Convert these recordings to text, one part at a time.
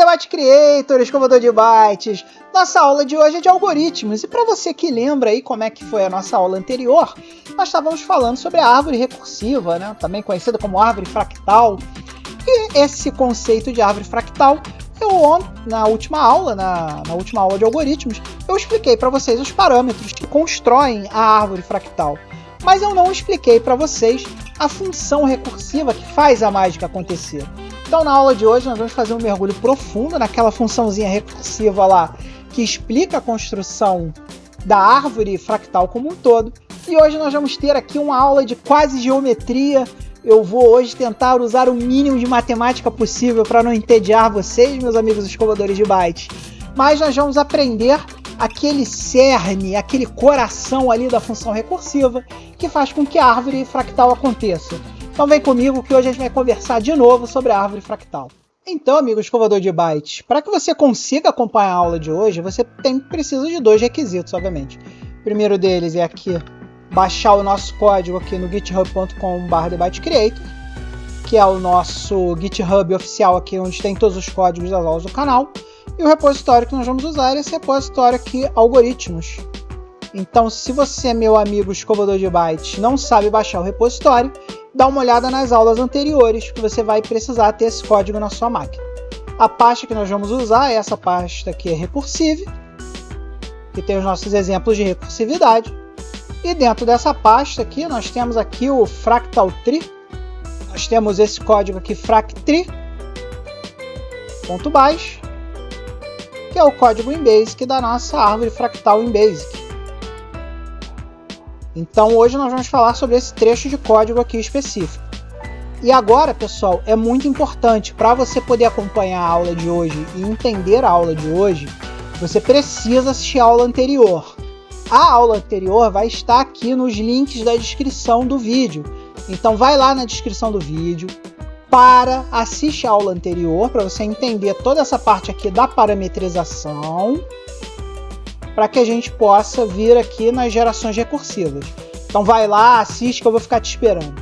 Debate Creator, escovador de bytes. Nossa aula de hoje é de algoritmos, e para você que lembra aí como é que foi a nossa aula anterior, nós estávamos falando sobre a árvore recursiva, né? Também conhecida como árvore fractal. E esse conceito de árvore fractal, na última aula de algoritmos, eu expliquei para vocês os parâmetros que constroem a árvore fractal. Mas eu não expliquei para vocês a função recursiva que faz a mágica acontecer. Então, na aula de hoje, nós vamos fazer um mergulho profundo naquela funçãozinha recursiva lá que explica a construção da árvore fractal como um todo. E hoje nós vamos ter aqui uma aula de quase geometria. Eu vou hoje tentar usar o mínimo de matemática possível para não entediar vocês, meus amigos escovadores de bytes. Mas nós vamos aprender aquele cerne, aquele coração ali da função recursiva que faz com que a árvore fractal aconteça. Então vem comigo que hoje a gente vai conversar de novo sobre a árvore fractal. Então, amigo escovador de bytes, para que você consiga acompanhar a aula de hoje, você precisa de dois requisitos, obviamente. O primeiro deles é aqui baixar o nosso código aqui no github.com/debatecreator, que é o nosso GitHub oficial aqui, onde tem todos os códigos das aulas do canal. E o repositório que nós vamos usar é esse repositório aqui, algoritmos. Então, se você, meu amigo escovador de bytes, não sabe baixar o repositório, dá uma olhada nas aulas anteriores, que você vai precisar ter esse código na sua máquina. A pasta que nós vamos usar é essa pasta aqui, é Recursive, que tem os nossos exemplos de recursividade. E dentro dessa pasta aqui, nós temos aqui o Fractal Tree. Nós temos esse código aqui, fractree.bash, que é o código em Basic da nossa árvore fractal em Basic. Então hoje nós vamos falar sobre esse trecho de código aqui específico. E agora, pessoal, é muito importante para você poder acompanhar a aula de hoje e entender a aula de hoje, você precisa assistir a aula anterior. A aula anterior vai estar aqui nos links da descrição do vídeo. Então vai lá na descrição do vídeo, assiste a aula anterior para você entender toda essa parte aqui da parametrização, para que a gente possa vir aqui nas gerações recursivas. Então vai lá, assiste que eu vou ficar te esperando.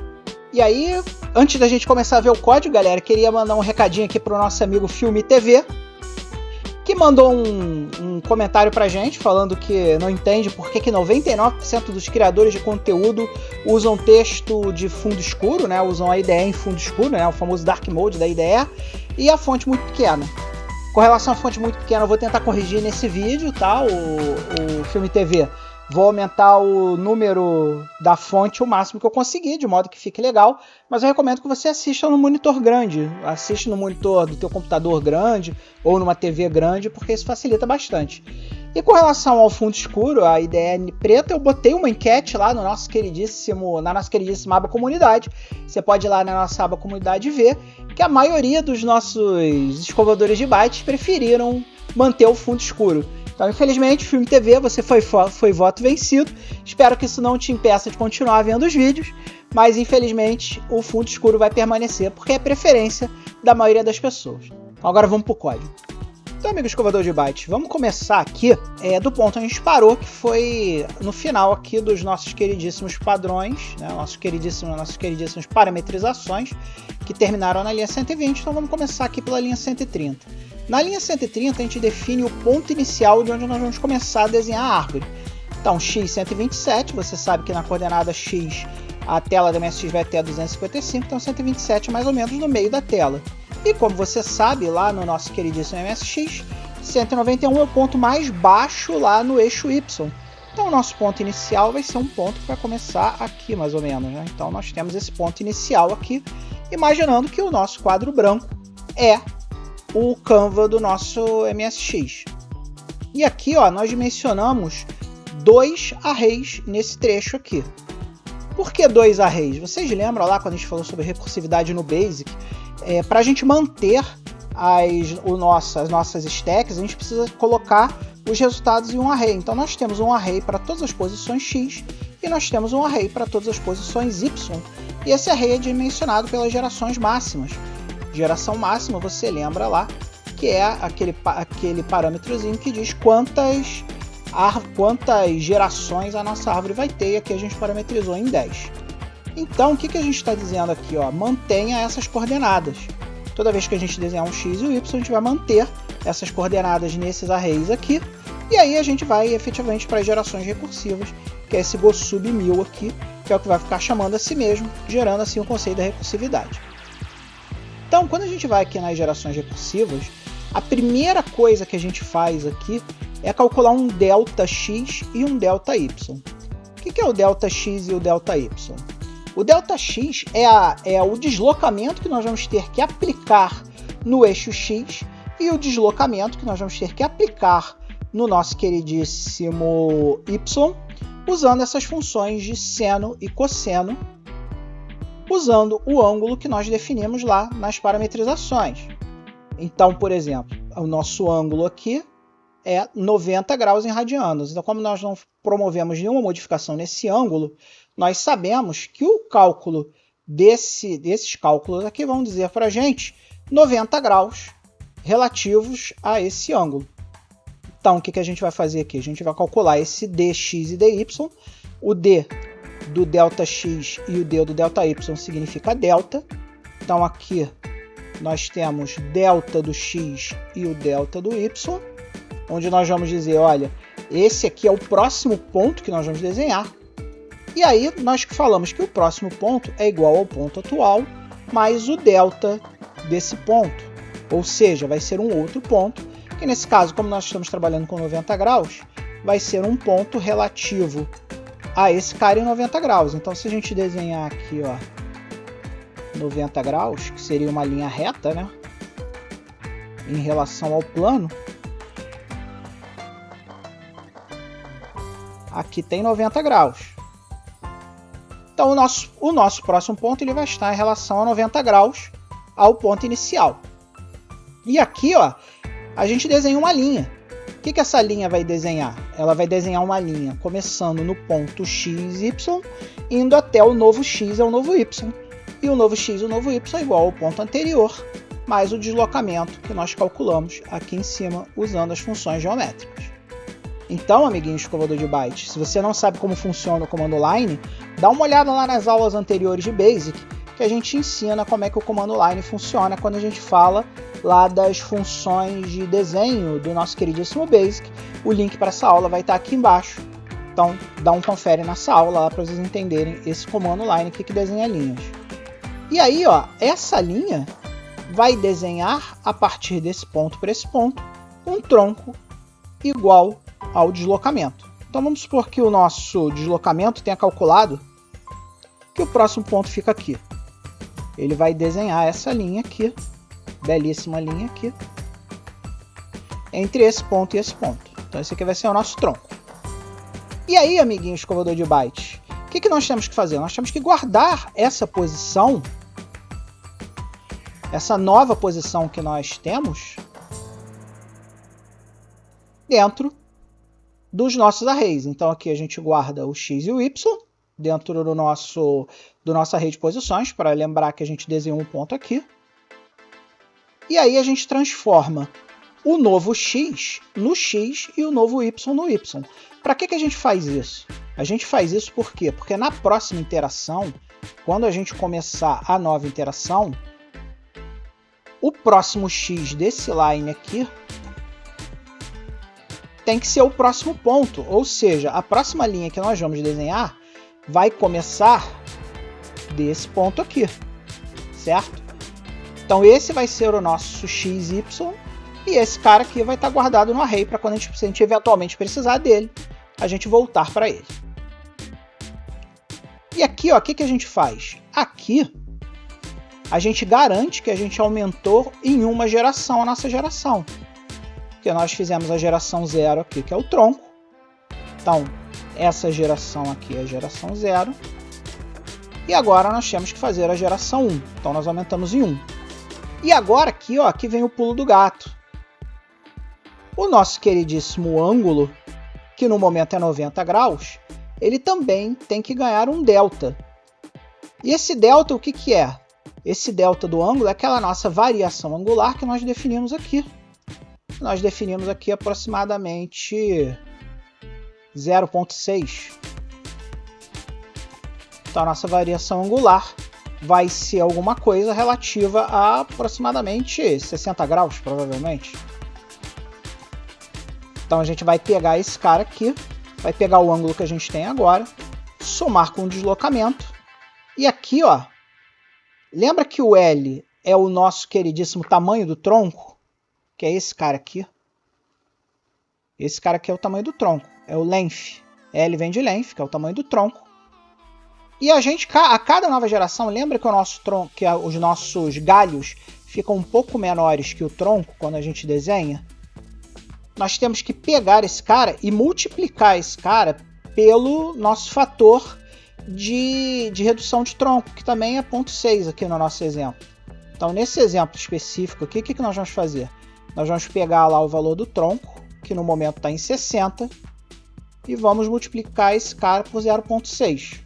E aí, antes da gente começar a ver o código, galera, queria mandar um recadinho aqui para o nosso amigo Filme TV, que mandou um comentário pra gente falando que não entende por que 99% dos criadores de conteúdo usam texto de fundo escuro, né? Usam a IDE em fundo escuro, né? O famoso Dark Mode da IDE, e a fonte muito pequena. Com relação à fonte muito pequena, eu vou tentar corrigir nesse vídeo, tá? O Filme TV. Vou aumentar o número da fonte o máximo que eu conseguir, de modo que fique legal. Mas eu recomendo que você assista no monitor grande. Assiste no monitor do teu computador grande ou numa TV grande, porque isso facilita bastante. E com relação ao fundo escuro, a IDE preta, eu botei uma enquete lá no na nossa queridíssima aba comunidade. Você pode ir lá na nossa aba comunidade e ver que a maioria dos nossos escovadores de bytes preferiram manter o fundo escuro. Então, infelizmente, Filme TV, você foi voto vencido. Espero que isso não te impeça de continuar vendo os vídeos, mas infelizmente o fundo escuro vai permanecer, porque é preferência da maioria das pessoas. Então, agora vamos para o código. Então, amigo escovador de bytes, vamos começar aqui do ponto onde a gente parou, que foi no final aqui dos nossos queridíssimos padrões, né, nossas queridíssimas parametrizações, que terminaram na linha 120, então vamos começar aqui pela linha 130. Na linha 130, a gente define o ponto inicial de onde nós vamos começar a desenhar a árvore. Então, x 127, você sabe que na coordenada x a tela da MSX vai até 255, então 127 é mais ou menos no meio da tela. E como você sabe, lá no nosso queridíssimo MSX, 191 é o ponto mais baixo lá no eixo Y. Então o nosso ponto inicial vai ser um ponto que vai começar aqui mais ou menos, né? Então nós temos esse ponto inicial aqui, imaginando que o nosso quadro branco é o Canva do nosso MSX. E aqui, ó, nós dimensionamos 2 arrays nesse trecho aqui. Por que 2 arrays? Vocês lembram lá quando a gente falou sobre recursividade no Basic? Para a gente manter as nossas stacks, a gente precisa colocar os resultados em um array. Então nós temos um array para todas as posições X e nós temos um array para todas as posições Y. E esse array é dimensionado pelas gerações máximas. Geração máxima, você lembra lá, que é aquele parâmetrozinho que diz quantas gerações a nossa árvore vai ter, e aqui a gente parametrizou em 10. Então, o que a gente está dizendo aqui? Ó? Mantenha essas coordenadas. Toda vez que a gente desenhar um x e um y, a gente vai manter essas coordenadas nesses arrays aqui. E aí a gente vai efetivamente para as gerações recursivas, que é esse go sub 1000 aqui, que é o que vai ficar chamando a si mesmo, gerando assim o conceito da recursividade. Então, quando a gente vai aqui nas gerações recursivas, a primeira coisa que a gente faz aqui é calcular um delta x e um delta y. O que é o delta x e o delta y? O delta x é o deslocamento que nós vamos ter que aplicar no eixo x e o deslocamento que nós vamos ter que aplicar no nosso queridíssimo y, usando essas funções de seno e cosseno, usando o ângulo que nós definimos lá nas parametrizações. Então, por exemplo, o nosso ângulo aqui é 90 graus em radianos. Então, como nós não promovemos nenhuma modificação nesse ângulo, nós sabemos que o cálculo desses cálculos aqui vão dizer para a gente 90 graus relativos a esse ângulo. Então, o que a gente vai fazer aqui? A gente vai calcular esse dx e dy. O d do delta x e o d do delta y significa delta. Então, aqui nós temos delta do x e o delta do y, onde nós vamos dizer, olha, esse aqui é o próximo ponto que nós vamos desenhar. E aí nós falamos que o próximo ponto é igual ao ponto atual mais o delta desse ponto. Ou seja, vai ser um outro ponto, que nesse caso, como nós estamos trabalhando com 90 graus, vai ser um ponto relativo a esse cara em 90 graus. Então, se a gente desenhar aqui, ó, 90 graus, que seria uma linha reta, né, em relação ao plano, aqui tem 90 graus. Então, o nosso próximo ponto ele vai estar em relação a 90 graus ao ponto inicial. E aqui, ó, a gente desenha uma linha. O que essa linha vai desenhar? Ela vai desenhar uma linha começando no ponto x, y, indo até o novo x e o novo y. E o novo x e o novo y é igual ao ponto anterior, mais o deslocamento que nós calculamos aqui em cima, usando as funções geométricas. Então, amiguinho escovador de bytes, se você não sabe como funciona o comando line, dá uma olhada lá nas aulas anteriores de Basic, que a gente ensina como é que o comando line funciona quando a gente fala lá das funções de desenho do nosso queridíssimo Basic. O link para essa aula vai estar aqui embaixo. Então, dá um confere nessa aula lá para vocês entenderem esse comando line que desenha linhas. E aí, ó, essa linha vai desenhar, a partir desse ponto para esse ponto, um tronco igual ao deslocamento. Então, vamos supor que o nosso deslocamento tenha calculado que o próximo ponto fica aqui. Ele vai desenhar essa linha aqui, belíssima linha aqui, entre esse ponto e esse ponto. Então, esse aqui vai ser o nosso tronco. E aí, amiguinho escovador de bytes, o que nós temos que fazer? Nós temos que guardar essa posição, essa nova posição que nós temos, dentro dos nossos arrays. Então, aqui a gente guarda o x e o y dentro do nosso array de posições, para lembrar que a gente desenhou um ponto aqui. E aí a gente transforma o novo x no x e o novo y no y. Para que a gente faz isso? A gente faz isso por quê? Porque na próxima interação, quando a gente começar a nova interação, o próximo x desse line aqui tem que ser o próximo ponto. Ou seja, a próxima linha que nós vamos desenhar vai começar desse ponto aqui, certo? Então esse vai ser o nosso x, y, e esse cara aqui vai estar guardado no array para quando a gente eventualmente precisar dele, a gente voltar para ele. E aqui, ó, o que a gente faz? Aqui, a gente garante que a gente aumentou em uma geração a nossa geração. Porque nós fizemos a geração 0 aqui, que é o tronco. Então, essa geração aqui é a geração 0. E agora nós temos que fazer a geração 1. Então, nós aumentamos em 1. E agora aqui, ó, aqui vem o pulo do gato. O nosso queridíssimo ângulo, que no momento é 90 graus, ele também tem que ganhar um delta. E esse delta, o que é? Esse delta do ângulo é aquela nossa variação angular que nós definimos aqui. Nós definimos aqui aproximadamente 0,6. Então, a nossa variação angular vai ser alguma coisa relativa a aproximadamente 60 graus, provavelmente. Então a gente vai pegar esse cara aqui, vai pegar o ângulo que a gente tem agora, somar com o deslocamento, e aqui, ó, lembra que o L é o nosso queridíssimo tamanho do tronco? Que é esse cara aqui. Esse cara aqui é o tamanho do tronco, é o length. L vem de length, que é o tamanho do tronco. E a gente, a cada nova geração, lembra que o nosso tronco, que os nossos galhos ficam um pouco menores que o tronco quando a gente desenha? Nós temos que pegar esse cara e multiplicar esse cara pelo nosso fator de redução de tronco, que também é 0,6 aqui no nosso exemplo. Então, nesse exemplo específico aqui, o que nós vamos fazer? Nós vamos pegar lá o valor do tronco, que no momento está em 60, e vamos multiplicar esse cara por 0,6.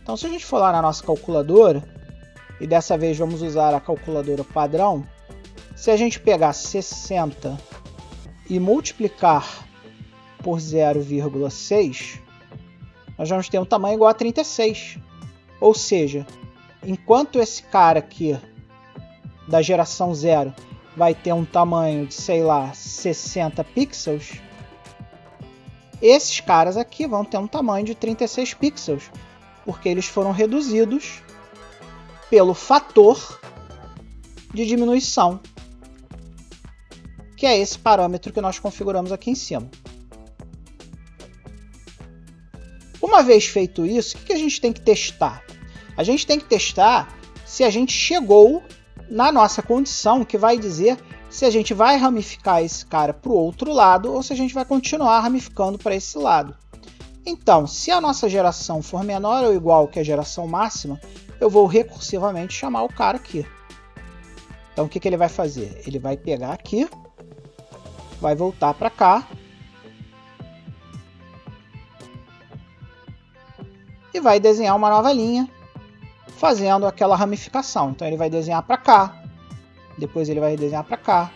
Então, se a gente for lá na nossa calculadora, e dessa vez vamos usar a calculadora padrão, se a gente pegar 60 e multiplicar por 0,6, nós vamos ter um tamanho igual a 36. Ou seja, enquanto esse cara aqui, da geração 0, vai ter um tamanho de, sei lá, 60 pixels, esses caras aqui vão ter um tamanho de 36 pixels, porque eles foram reduzidos pelo fator de diminuição, que é esse parâmetro que nós configuramos aqui em cima. Uma vez feito isso, o que a gente tem que testar? A gente tem que testar se a gente chegou na nossa condição, que vai dizer se a gente vai ramificar esse cara para o outro lado ou se a gente vai continuar ramificando para esse lado. Então, se a nossa geração for menor ou igual que a geração máxima, eu vou recursivamente chamar o cara aqui. Então, o que ele vai fazer? Ele vai pegar aqui, vai voltar para cá e vai desenhar uma nova linha, fazendo aquela ramificação. Então, ele vai desenhar para cá, depois ele vai desenhar para cá,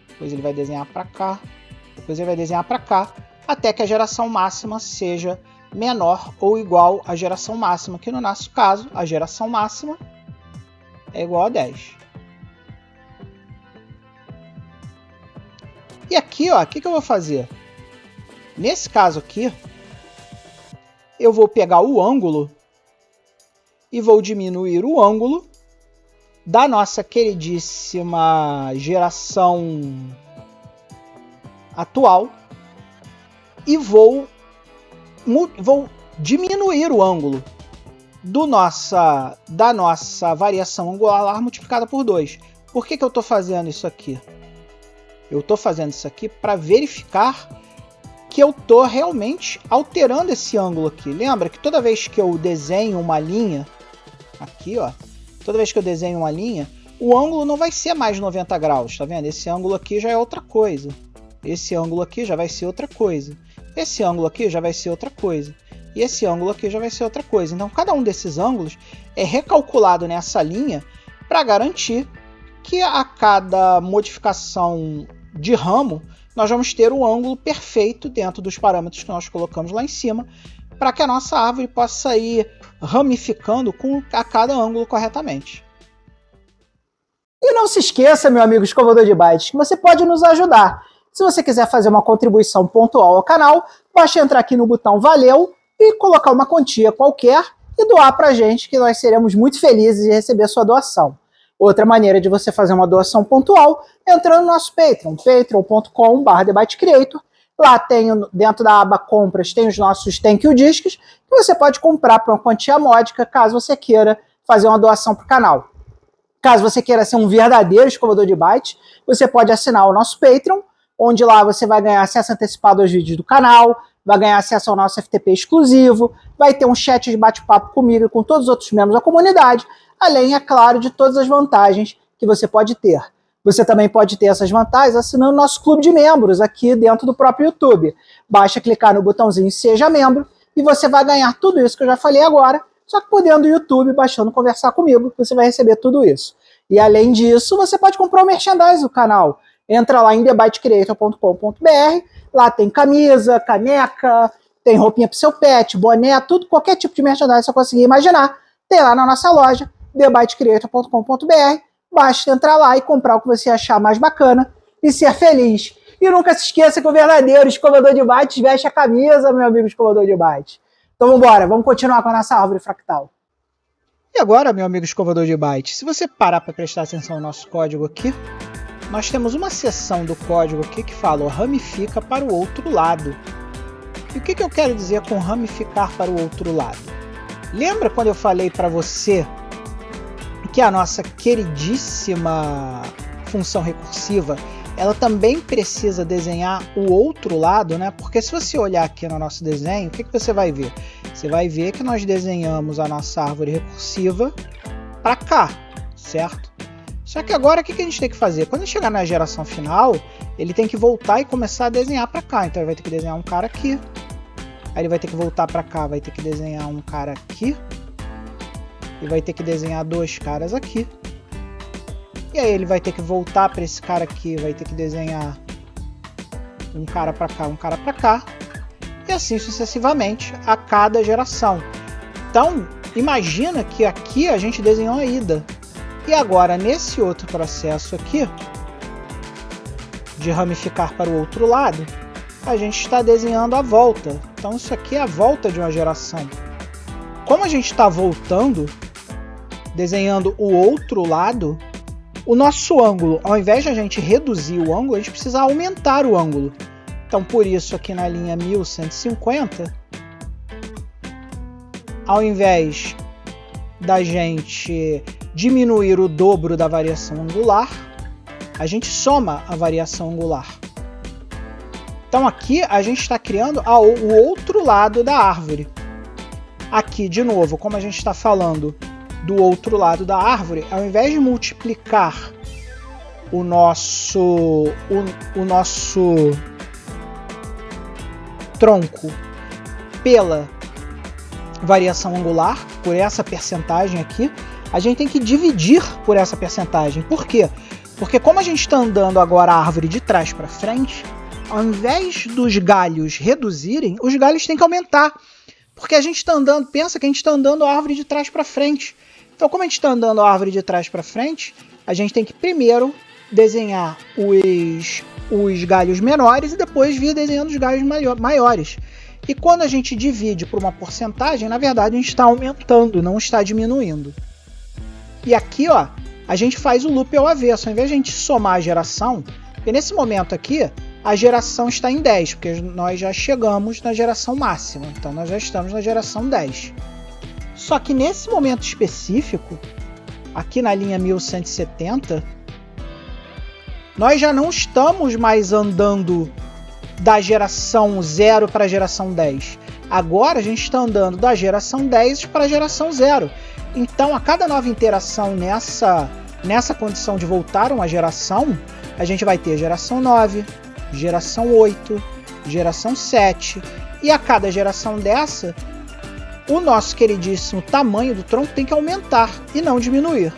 depois ele vai desenhar para cá, depois ele vai desenhar para cá, até que a geração máxima seja menor ou igual à geração máxima, que no nosso caso, a geração máxima é igual a 10. E aqui, ó, o que eu vou fazer? Nesse caso aqui, eu vou pegar o ângulo e vou diminuir o ângulo da nossa queridíssima geração atual e vou diminuir o ângulo da nossa variação angular multiplicada por 2. Por que eu estou fazendo isso aqui? Eu estou fazendo isso aqui para verificar que eu estou realmente alterando esse ângulo aqui. Lembra que toda vez que eu desenho uma linha, aqui ó, toda vez que eu desenho uma linha, o ângulo não vai ser mais 90 graus, tá vendo? Esse ângulo aqui já é outra coisa. Esse ângulo aqui já vai ser outra coisa. Esse ângulo aqui já vai ser outra coisa. E esse ângulo aqui já vai ser outra coisa. Então, cada um desses ângulos é recalculado nessa linha para garantir que a cada modificação de ramo, nós vamos ter o ângulo perfeito dentro dos parâmetros que nós colocamos lá em cima, para que a nossa árvore possa ir ramificando a cada ângulo corretamente. E não se esqueça, meu amigo escovador de bytes, que você pode nos ajudar. Se você quiser fazer uma contribuição pontual ao canal, basta entrar aqui no botão Valeu e colocar uma quantia qualquer e doar para a gente, que nós seremos muito felizes de receber sua doação. Outra maneira de você fazer uma doação pontual é entrando no nosso Patreon, patreon.com/TheByteCreator. Lá tem, dentro da aba compras, tem os nossos Thank You Discs, que você pode comprar por uma quantia módica, caso você queira fazer uma doação para o canal. Caso você queira ser um verdadeiro escovador de bytes, você pode assinar o nosso Patreon, onde lá você vai ganhar acesso antecipado aos vídeos do canal, vai ganhar acesso ao nosso FTP exclusivo, vai ter um chat de bate-papo comigo e com todos os outros membros da comunidade, além, é claro, de todas as vantagens que você pode ter. Você também pode ter essas vantagens assinando o nosso clube de membros aqui dentro do próprio YouTube. Basta clicar no botãozinho Seja Membro e você vai ganhar tudo isso que eu já falei agora, só que por dentro do YouTube, baixando Conversar Comigo, você vai receber tudo isso. E além disso, você pode comprar o merchandise do canal. Entra lá em thebytecreator.com.br, lá tem camisa, caneca, tem roupinha pro seu pet, boné, tudo, qualquer tipo de merchandise que você conseguir imaginar, tem lá na nossa loja. thebytecreator.com.br. Basta entrar lá e comprar o que você achar mais bacana e ser feliz. E nunca se esqueça que o verdadeiro escovador de bytes veste a camisa, meu amigo escovador de bytes. Então vamos embora, vamos continuar com a nossa árvore fractal. E agora, meu amigo escovador de bytes, se você parar para prestar atenção no nosso código aqui, nós temos uma seção do código aqui que fala ramifica para o outro lado. E o que eu quero dizer com ramificar para o outro lado? Lembra quando eu falei para você que a nossa queridíssima função recursiva, ela também precisa desenhar o outro lado, né? Porque se você olhar aqui no nosso desenho, o que você vai ver? Você vai ver que nós desenhamos a nossa árvore recursiva para cá, certo? Só que agora o que a gente tem que fazer? Quando chegar na geração final, ele tem que voltar e começar a desenhar para cá. Então ele vai ter que desenhar um cara aqui. Aí ele vai ter que voltar para cá, vai ter que desenhar um cara aqui. E vai ter que desenhar dois caras aqui. E aí ele vai ter que voltar para esse cara aqui, vai ter que desenhar um cara para cá, um cara para cá. E assim sucessivamente a cada geração. Então, imagina que aqui a gente desenhou a ida. E agora, nesse outro processo aqui, de ramificar para o outro lado, a gente está desenhando a volta. Então, isso aqui é a volta de uma geração. Como a gente está voltando, desenhando o outro lado, o nosso ângulo, ao invés de a gente reduzir o ângulo, a gente precisa aumentar o ângulo. Então, por isso, aqui na linha 1150, ao invés da gente diminuir o dobro da variação angular, a gente soma a variação angular. Então aqui a gente está criando o outro lado da árvore. Aqui, de novo, como a gente está falando do outro lado da árvore, ao invés de multiplicar o nosso tronco pela variação angular, por essa percentagem aqui, a gente tem que dividir por essa percentagem. Por quê? Porque como a gente está andando agora a árvore de trás para frente, ao invés dos galhos reduzirem, os galhos têm que aumentar. Porque a gente está andando, pensa que a gente está andando a árvore de trás para frente. Então, como a gente está andando a árvore de trás para frente, a gente tem que primeiro desenhar os galhos menores e depois vir desenhando os galhos maiores. E quando a gente divide por uma porcentagem, na verdade a gente está aumentando, não está diminuindo. E aqui, ó, a gente faz o loop ao avesso. Ao invés de a gente somar a geração, e nesse momento aqui, a geração está em 10, porque nós já chegamos na geração máxima. Então nós já estamos na geração 10. Só que nesse momento específico, aqui na linha 1170, nós já não estamos mais andando da geração 0 para a geração 10. Agora a gente está andando da geração 10 para a geração 0. Então, a cada nova interação nessa condição de voltar uma geração, a gente vai ter geração 9, geração 8, geração 7. E a cada geração dessa, o nosso queridíssimo tamanho do tronco tem que aumentar e não diminuir.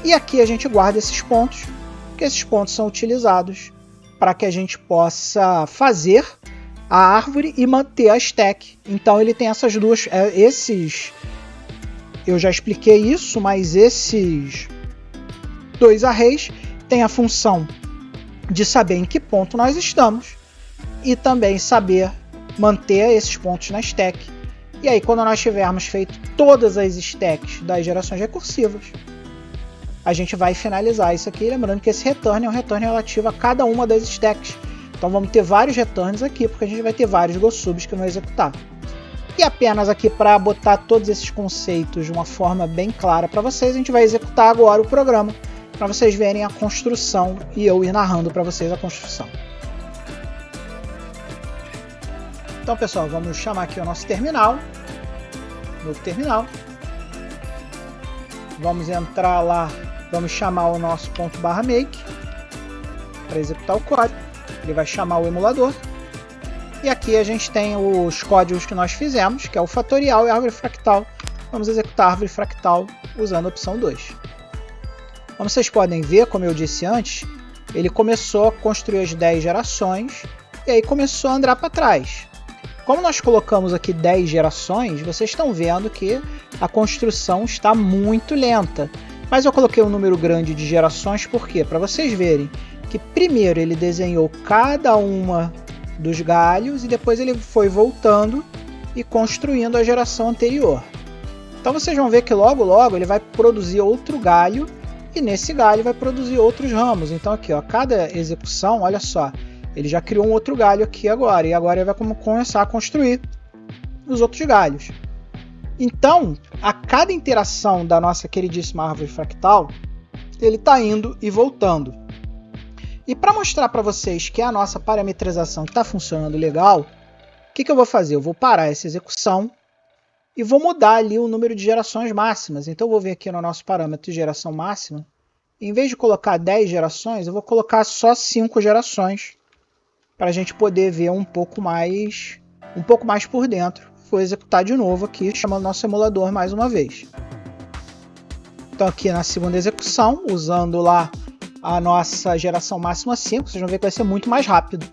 E aqui a gente guarda esses pontos, porque esses pontos são utilizados para que a gente possa fazer a árvore e manter a stack. Então ele tem essas duas, eu já expliquei isso, mas esses dois arrays têm a função de saber em que ponto nós estamos e também saber manter esses pontos na stack. E aí, quando nós tivermos feito todas as stacks das gerações recursivas, a gente vai finalizar isso aqui. Lembrando que esse return é um return relativo a cada uma das stacks. Então vamos ter vários returns aqui, porque a gente vai ter vários GoSubs que vão executar. E apenas aqui para botar todos esses conceitos de uma forma bem clara para vocês, a gente vai executar agora o programa, para vocês verem a construção e eu ir narrando para vocês a construção. Então, pessoal, vamos chamar aqui o nosso terminal, novo terminal. Vamos entrar lá, vamos chamar o nosso .make para executar o código. Ele vai chamar o emulador. E aqui a gente tem os códigos que nós fizemos, que é o fatorial e a árvore fractal. Vamos executar a árvore fractal usando a opção 2. Como vocês podem ver, como eu disse antes, ele começou a construir as 10 gerações e aí começou a andar para trás. como nós colocamos aqui 10 gerações, vocês estão vendo que a construção está muito lenta. Mas eu coloquei um número grande de gerações, por quê? Para vocês verem que primeiro ele desenhou cada uma dos galhos e depois ele foi voltando e construindo a geração anterior. Então vocês vão ver que logo logo ele vai produzir outro galho e nesse galho vai produzir outros ramos. Então aqui, ó, cada execução, olha só, ele já criou um outro galho aqui agora e agora ele vai começar a construir os outros galhos. Então, a cada interação da nossa queridíssima árvore fractal, ele está indo e voltando. E para mostrar para vocês que a nossa parametrização está funcionando legal, o que eu vou fazer? Eu vou parar essa execução e vou mudar ali o número de gerações máximas. Então eu vou vir aqui no nosso parâmetro de geração máxima. Em vez de colocar 10 gerações, eu vou colocar só 5 gerações. Para a gente poder ver um pouco mais por dentro. Vou executar de novo aqui, chamando nosso emulador mais uma vez. Então aqui na segunda execução, usando lá a nossa geração máxima 5, vocês vão ver que vai ser muito mais rápido.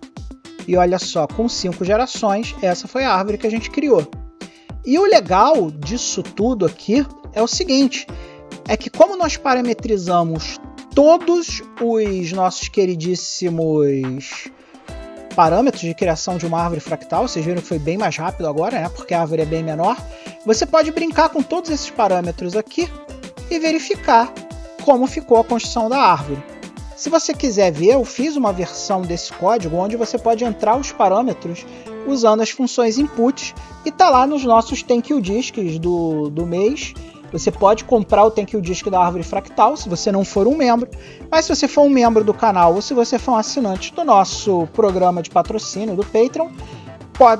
E olha só, com 5 gerações, essa foi a árvore que a gente criou. E o legal disso tudo aqui é o seguinte, é que como nós parametrizamos todos os nossos queridíssimos parâmetros de criação de uma árvore fractal, vocês viram que foi bem mais rápido agora, né? Porque a árvore é bem menor. Você pode brincar com todos esses parâmetros aqui e verificar como ficou a construção da árvore. Se você quiser ver, eu fiz uma versão desse código onde você pode entrar os parâmetros usando as funções input e tá lá nos nossos Thank You Discs do mês. Você pode comprar o Thank You Disc da árvore fractal se você não for um membro, mas se você for um membro do canal ou se você for um assinante do nosso programa de patrocínio do Patreon,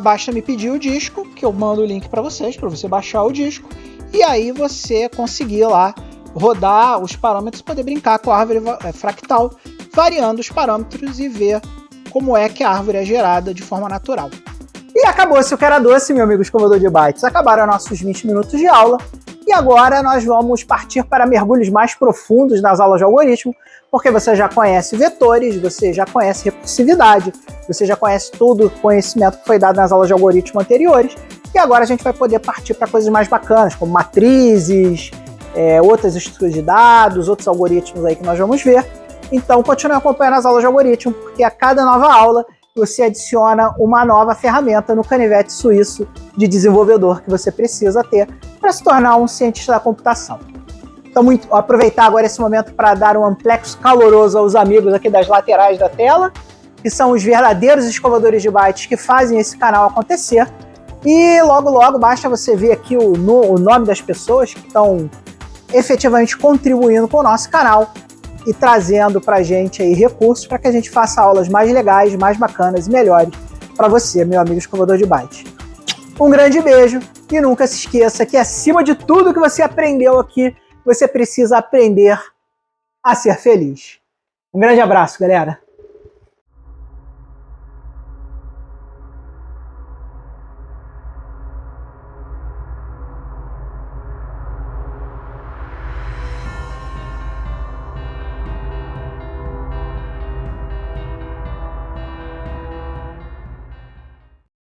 basta me pedir o disco, que eu mando o link para você baixar o disco, e aí você conseguir lá rodar os parâmetros e poder brincar com a árvore fractal, variando os parâmetros e ver como é que a árvore é gerada de forma natural. E acabou-se o que era doce, meu amigo escovador de bytes. Acabaram nossos 20 minutos de aula. E agora nós vamos partir para mergulhos mais profundos nas aulas de algoritmo, porque você já conhece vetores, você já conhece recursividade, você já conhece todo o conhecimento que foi dado nas aulas de algoritmo anteriores, e agora a gente vai poder partir para coisas mais bacanas, como matrizes, outras estruturas de dados, outros algoritmos aí que nós vamos ver. Então continue acompanhando as aulas de algoritmo, porque a cada nova aula você adiciona uma nova ferramenta no canivete suíço de desenvolvedor que você precisa ter para se tornar um cientista da computação. Então, aproveitar agora esse momento para dar um amplexo caloroso aos amigos aqui das laterais da tela, que são os verdadeiros escovadores de bytes que fazem esse canal acontecer. E logo, logo, basta você ver aqui o nome das pessoas que estão efetivamente contribuindo com o nosso canal e trazendo para a gente aí recursos para que a gente faça aulas mais legais, mais bacanas e melhores para você, meu amigo escovador de bytes. Um grande beijo e nunca se esqueça que acima de tudo que você aprendeu aqui, você precisa aprender a ser feliz. Um grande abraço, galera!